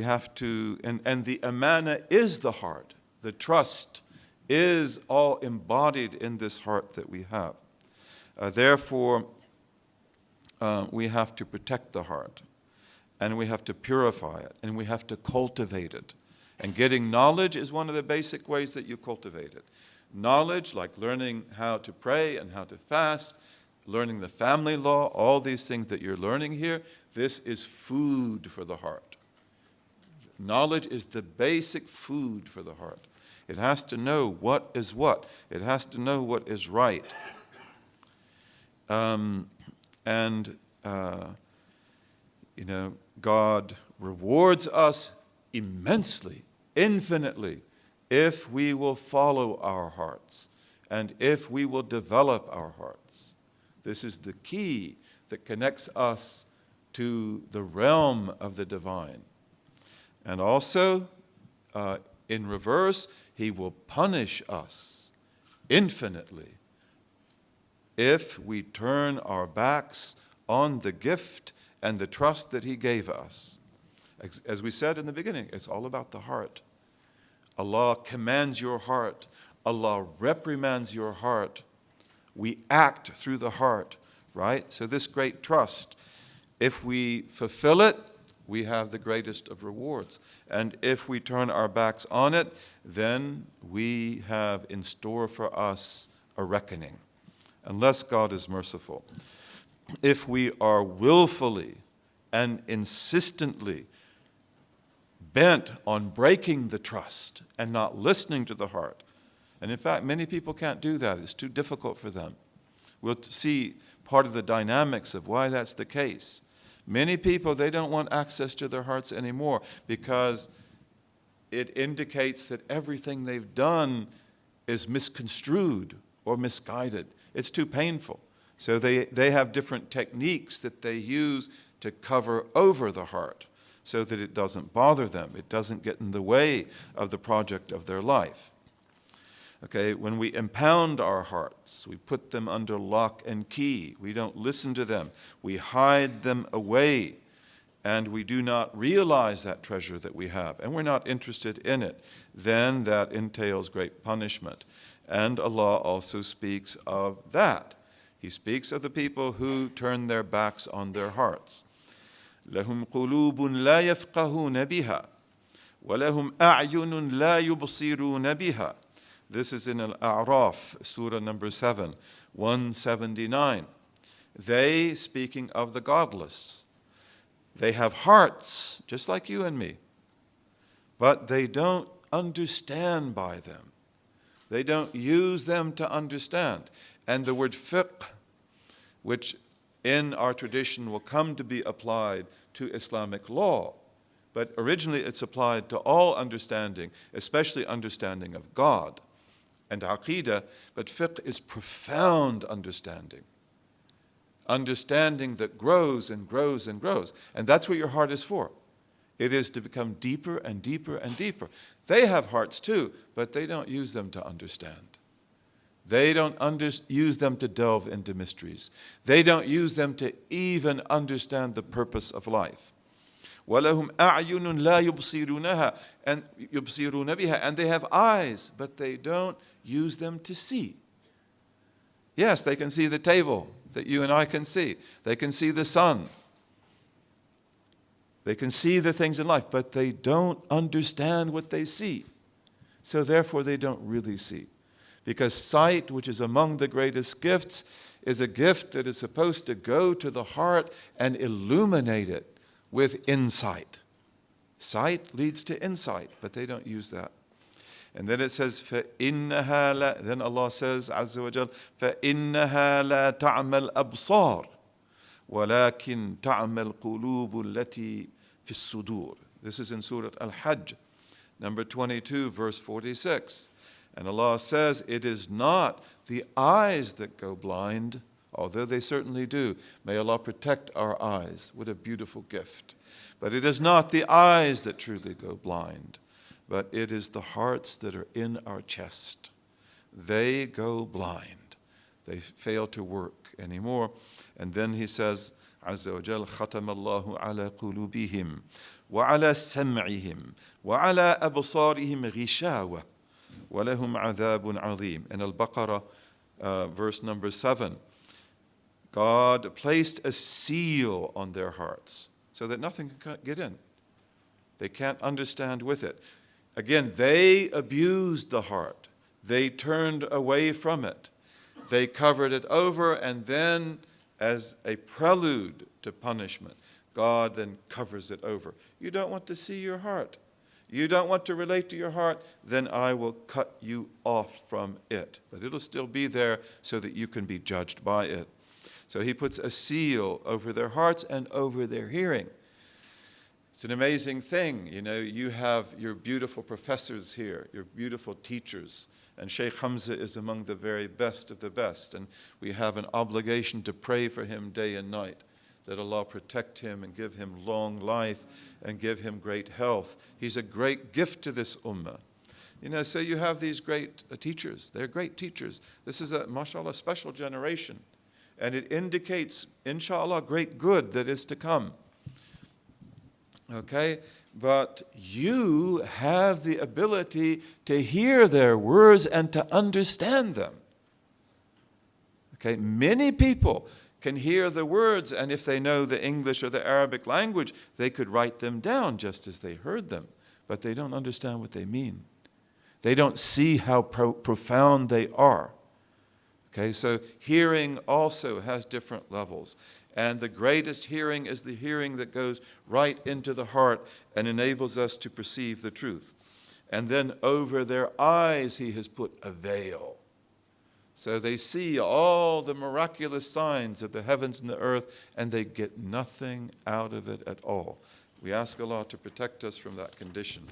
We have to, and the amana is the heart. The trust is all embodied in this heart that we have. Therefore, we have to protect the heart, and we have to purify it, and we have to cultivate it. And getting knowledge is one of the basic ways that you cultivate it. Knowledge, like learning how to pray and how to fast, learning the family law, all these things that you're learning here, this is food for the heart. Knowledge is the basic food for the heart. It has to know what is what. It has to know what is right. God rewards us immensely, infinitely, if we will follow our hearts and if we will develop our hearts. This is the key that connects us to the realm of the divine. And also, in reverse, He will punish us infinitely if we turn our backs on the gift and the trust that He gave us. As we said in the beginning, it's all about the heart. Allah commands your heart. Allah reprimands your heart. We act through the heart, right? So this great trust, if we fulfill it, we have the greatest of rewards. And if we turn our backs on it, then we have in store for us a reckoning, unless God is merciful. If we are willfully and insistently bent on breaking the trust and not listening to the heart, and in fact, many people can't do that. It's too difficult for them. We'll see part of the dynamics of why that's the case. Many people, they don't want access to their hearts anymore because it indicates that everything they've done is misconstrued or misguided. It's too painful. So they have different techniques that they use to cover over the heart so that it doesn't bother them. It doesn't get in the way of the project of their life. Okay, when we impound our hearts, we put them under lock and key. We don't listen to them. We hide them away, and we do not realize that treasure that we have, and we're not interested in it. Then that entails great punishment. And Allah also speaks of that. He speaks of the people who turn their backs on their hearts. لَهُمْ قُلُوبٌ لَا يَفْقَهُونَ بِهَا وَلَهُمْ أَعْيُنٌ لَا يُبْصِرُونَ بِهَا. This is in Al-A'raf, Surah number 7, 179. They, speaking of the godless, they have hearts, just like you and me, but they don't understand by them. They don't use them to understand. And the word fiqh, which in our tradition will come to be applied to Islamic law, but originally it's applied to all understanding, especially understanding of God and Aqidah, but fiqh is profound understanding. Understanding that grows and grows and grows. And that's what your heart is for. It is to become deeper and deeper and deeper. They have hearts too, but they don't use them to understand. They don't use them to delve into mysteries. They don't use them to even understand the purpose of life. وَلَهُمْ أَعْيُنٌ لَا يُبْصِرُونَهَا and يُبْصِرُونَ بِهَا, and they have eyes, but they don't use them to see. Yes, they can see the table that you and I can see. They can see the sun. They can see the things in life, but they don't understand what they see. So therefore they don't really see. Because sight, which is among the greatest gifts, is a gift that is supposed to go to the heart and illuminate it with insight. Sight leads to insight, but they don't use that. And then it says, فَإِنَّهَا لَا, then Allah says, Azza wa Jal, فَإِنَّهَا لَا تَعْمَى الْأَبْصَارِ وَلَكِنْ تَعْمَى الْقُلُوبُ الَّتِي فِي الصُّدُورِ. This is in Surah Al-Hajj, number 22, verse 46. And Allah says, it is not the eyes that go blind, although they certainly do. May Allah protect our eyes. What a beautiful gift. But it is not the eyes that truly go blind, but it is the hearts that are in our chest. They go blind. They fail to work anymore. And then he says, Azza wa Jal, خَتَمَ اللَّهُ عَلَى قُلُوبِهِمْ وعلى سمعهم وعلى أبصارهم غشاوة وَلَهُمْ عَذَابٌ عَظِيمٌ. In Al-Baqarah, verse number 7, God placed a seal on their hearts so that nothing can get in. They can't understand with it. Again, they abused the heart. They turned away from it. They covered it over, and then, as a prelude to punishment, God then covers it over. You don't want to see your heart. You don't want to relate to your heart, then I will cut you off from it. But it'll still be there so that you can be judged by it. So he puts a seal over their hearts and over their hearing. It's an amazing thing. You know, you have your beautiful professors here, your beautiful teachers. And Shaykh Hamza is among the very best of the best. And we have an obligation to pray for him day and night, that Allah protect him and give him long life and give him great health. He's a great gift to this ummah. You know, so you have these great teachers. They're great teachers. This is a, mashallah, special generation. And it indicates, inshallah, great good that is to come. Okay? But you have the ability to hear their words and to understand them. Okay? Many people can hear the words, and if they know the English or the Arabic language, they could write them down just as they heard them, but they don't understand what they mean. They don't see how profound they are. Okay, so hearing also has different levels, and the greatest hearing is the hearing that goes right into the heart and enables us to perceive the truth. And then over their eyes he has put a veil. So they see all the miraculous signs of the heavens and the earth, and they get nothing out of it at all. We ask Allah to protect us from that condition.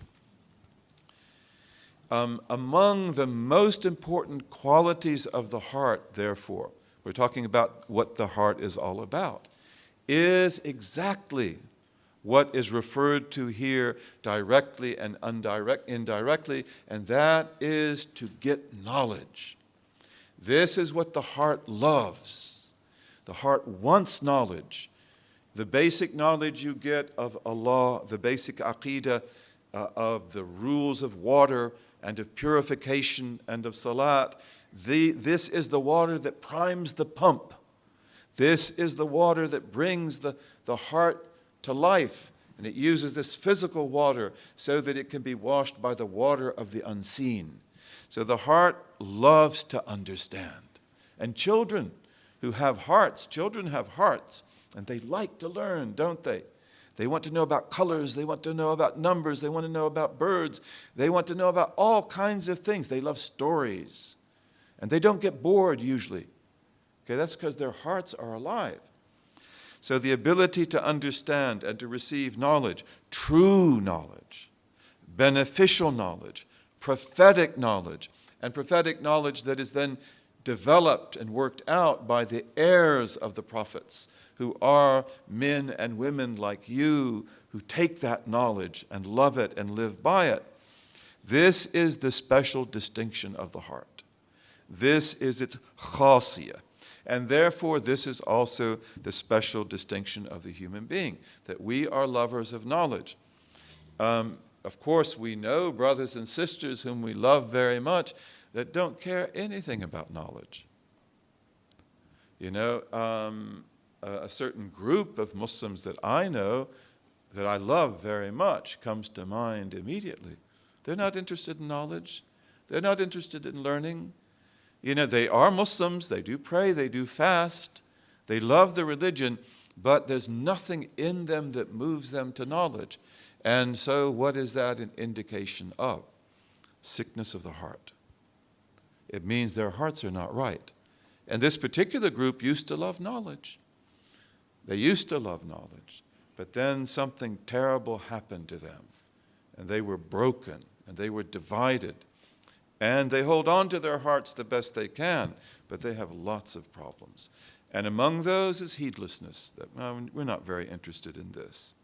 Among the most important qualities of the heart, therefore, we're talking about what the heart is all about, is exactly what is referred to here directly and indirectly, and that is to get knowledge. This is what the heart loves. The heart wants knowledge. The basic knowledge you get of Allah, the basic aqeedah of the rules of water and of purification and of salat, this is the water that primes the pump. This is the water that brings the heart to life. And it uses this physical water so that it can be washed by the water of the unseen. So the heart loves to understand. And children who have hearts, and they like to learn, don't they? They want to know about colors, they want to know about numbers, they want to know about birds, they want to know about all kinds of things. They love stories. And they don't get bored usually. Okay, that's because their hearts are alive. So the ability to understand and to receive knowledge, true knowledge, beneficial knowledge, prophetic knowledge, and prophetic knowledge that is then developed and worked out by the heirs of the prophets, who are men and women like you, who take that knowledge and love it and live by it. This is the special distinction of the heart. This is its khasiyah. And therefore, this is also the special distinction of the human being, that we are lovers of knowledge. Of course, we know brothers and sisters whom we love very much that don't care anything about knowledge. You know, a certain group of Muslims that I know, that I love very much, comes to mind immediately. They're not interested in knowledge. They're not interested in learning. You know, they are Muslims, they do pray, they do fast, they love the religion, but there's nothing in them that moves them to knowledge. And so what is that an indication of? Sickness of the heart. It means their hearts are not right. And this particular group used to love knowledge. They used to love knowledge. But then something terrible happened to them. And they were broken, and they were divided. And they hold on to their hearts the best they can, but they have lots of problems. And among those is heedlessness. That we're not very interested in this.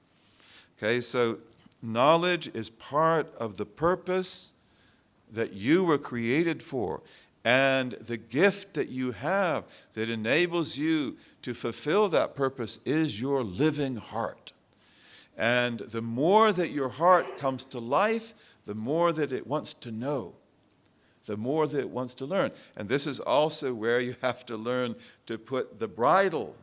Okay, so knowledge is part of the purpose that you were created for, and the gift that you have that enables you to fulfill that purpose is your living heart. And the more that your heart comes to life, the more that it wants to know, the more that it wants to learn. And this is also where you have to learn to put the bridle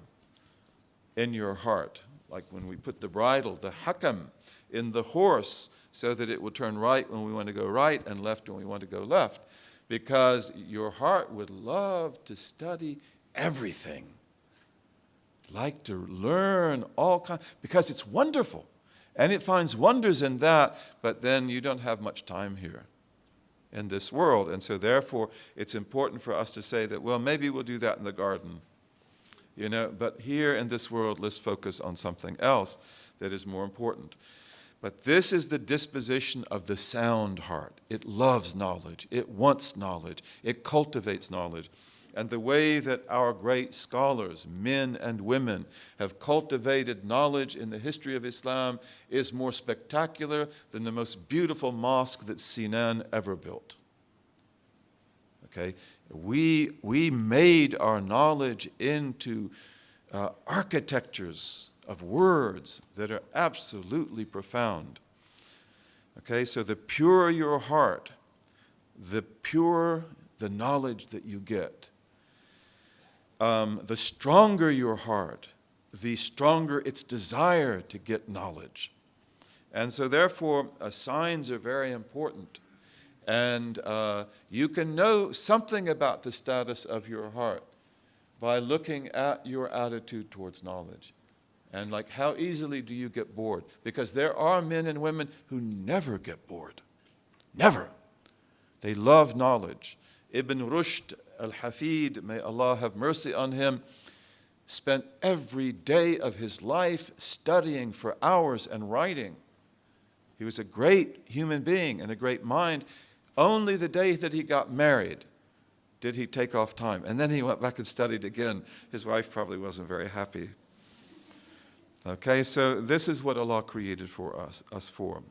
in your heart. Like when we put the bridle, the hakam, in the horse, so that it will turn right when we want to go right and left when we want to go left. Because your heart would love to study everything. Like to learn all kinds, because it's wonderful. And it finds wonders in that, but then you don't have much time here in this world. And so therefore, it's important for us to say that, well, maybe we'll do that in the garden. But here in this world, let's focus on something else that is more important. But this is the disposition of the sound heart. It loves knowledge. It wants knowledge. It cultivates knowledge. And the way that our great scholars, men and women, have cultivated knowledge in the history of Islam is more spectacular than the most beautiful mosque that Sinan ever built. Okay? We made our knowledge into architectures of words that are absolutely profound. Okay? So the purer your heart, the purer the knowledge that you get. The stronger your heart, the stronger its desire to get knowledge. And so therefore, signs are very important. And you can know something about the status of your heart by looking at your attitude towards knowledge. And like, how easily do you get bored? Because there are men and women who never get bored. Never. They love knowledge. Ibn Rushd al-Hafid, may Allah have mercy on him, spent every day of his life studying for hours and writing. He was a great human being and a great mind. Only the day that he got married did he take off time. And then he went back and studied again. His wife probably wasn't very happy. Okay, so this is what Allah created for us for.